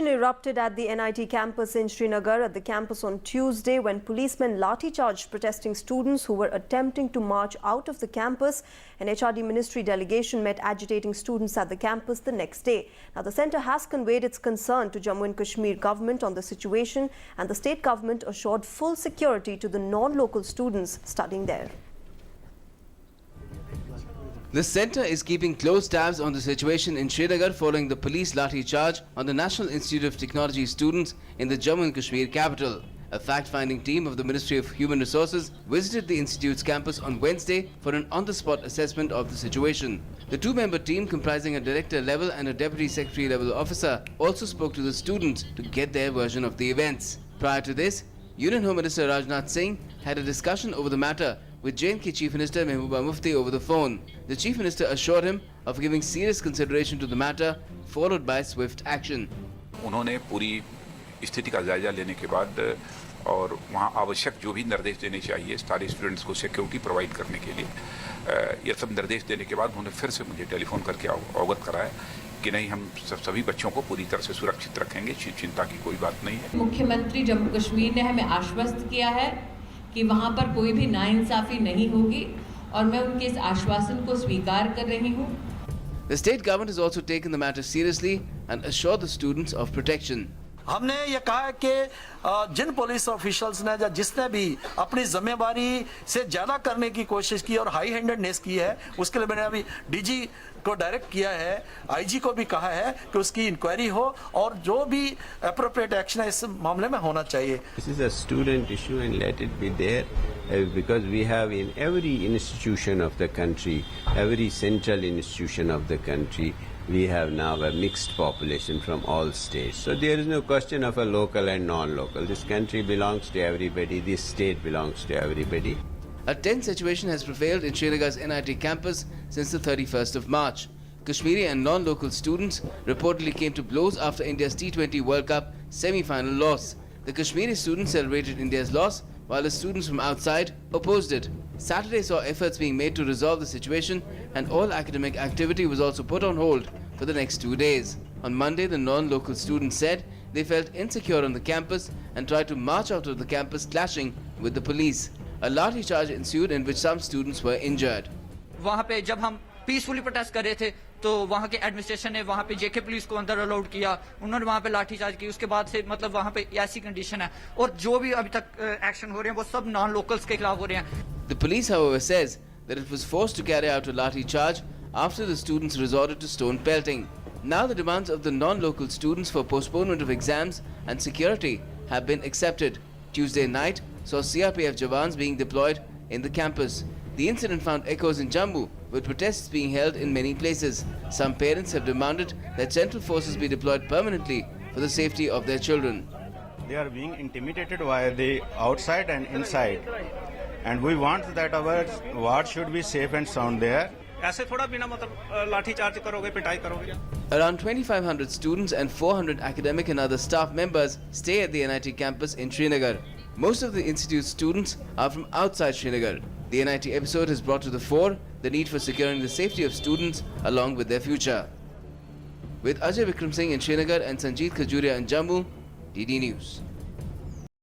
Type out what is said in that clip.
Tension erupted at the NIT campus in Srinagar at the campus on Tuesday when policemen lathi-charged protesting students who were attempting to march out of the campus. An HRD ministry delegation met agitating students at the campus the next day. Now, the centre has conveyed its concern to Jammu and Kashmir government on the situation, and the state government assured full security to the non-local students studying there. The centre is keeping close tabs on the situation in Srinagar following the police lathi charge on the National Institute of Technology students in the Jammu and Kashmir capital. A fact-finding team of the Ministry of Human Resources visited the institute's campus on Wednesday for an on-the-spot assessment of the situation. The two-member team, comprising a director level and a deputy secretary level officer, also spoke to the students to get their version of the events. Prior to this, Union Home Minister Rajnath Singh had a discussion over the matter with J&K Chief Minister Mehbooba Mufti over the phone. The Chief Minister assured him of giving serious consideration to the matter, followed by swift action. उन्होंने पूरी स्थिति का जायजा लेने के बाद और वहाँ आवश्यक जो भी निर्देश देने चाहिए सारे स्टूडेंट्स को सिक्योरिटी प्रोवाइड करने के लिए ये सब निर्देश देने के बाद उन्होंने फिर से मुझे टेलीफोन करके अवगत कराया कि नहीं, हम सभी बच्चों को पूरी तरह से सुरक्षित रखेंगे, चिंता की कोई बात नहीं है। मुख्यमंत्री जम्मू कश्मीर ने हमें आश्वस्त किया है कि वहां पर कोई भी नाइंसाफी नहीं होगी और मैं उनके इस आश्वासन को स्वीकार कर रही हूं। The state government has also taken the matter seriously and assured the students of protection. हमने ये कहा कि जिन पुलिस ऑफिशियल्स ने या जिसने भी अपनी जिम्मेदारी से ज़्यादा करने की कोशिश की और हाई हैंडेडनेस की है, उसके लिए मैंने अभी डीजी को डायरेक्ट किया है, आईजी को भी कहा है कि उसकी इंक्वायरी हो और जो भी एप्रोप्रिएट एक्शन है इस मामले में होना चाहिए। This is a student issue and let it be there because we have in every institution of the country, every central institution of the country, we have now a mixed population from all states. So there is no question of a local and non-local. This country belongs to everybody. This state belongs to everybody. A tense situation has prevailed in Srinagar's NIT campus since the 31st of March. Kashmiri and non-local students reportedly came to blows after India's T20 World Cup semi-final loss. The Kashmiri students celebrated India's loss, while the students from outside opposed it. Saturday saw efforts being made to resolve the situation, and all academic activity was also put on hold for the next 2 days. On Monday, the non-local students said they felt insecure on the campus and tried to march out of the campus, clashing with the police. A lathi charge ensued in which some students were injured. वहाँ पे जब हम peacefully protest कर रहे थे तो वहाँ के एडमिनिस्ट्रेशन ने वहाँ पे जेके पुलिस को अंदर अलाउड किया, उन्होंने वहाँ पे लाठीचार्ज की। उसके बाद से मतलब वहाँ पे ऐसी कंडीशन है और जो भी अभी तक एक्शन हो रहे हैं वो सब नॉन लोकल्स के खिलाफ हो रहे हैं। The police, however, says that it was forced to carry out a lathi charge after the students resorted to stone pelting. Now the demands of the non-local students for postponement of exams and security have been accepted. Tuesday night saw CRPF Jawans being deployed in the campus. The incident found echoes in Jammu, with protests being held in many places. Some parents have demanded that central forces be deployed permanently for the safety of their children. They are being intimidated by the outside and inside, and we want that our ward should be safe and sound there. ऐसे थोड़ा बिना मतलब लाठी charge करोगे, पिटाई करोगे। Around 2,500 students and 400 academic and other staff members stay at the NIT campus in Srinagar. Most of the institute's students are from outside Srinagar. The NIT episode has brought to the fore the need for securing the safety of students along with their future. With Ajay Vikram Singh in Srinagar and Sanjeet Khajuria in Jammu, DD News.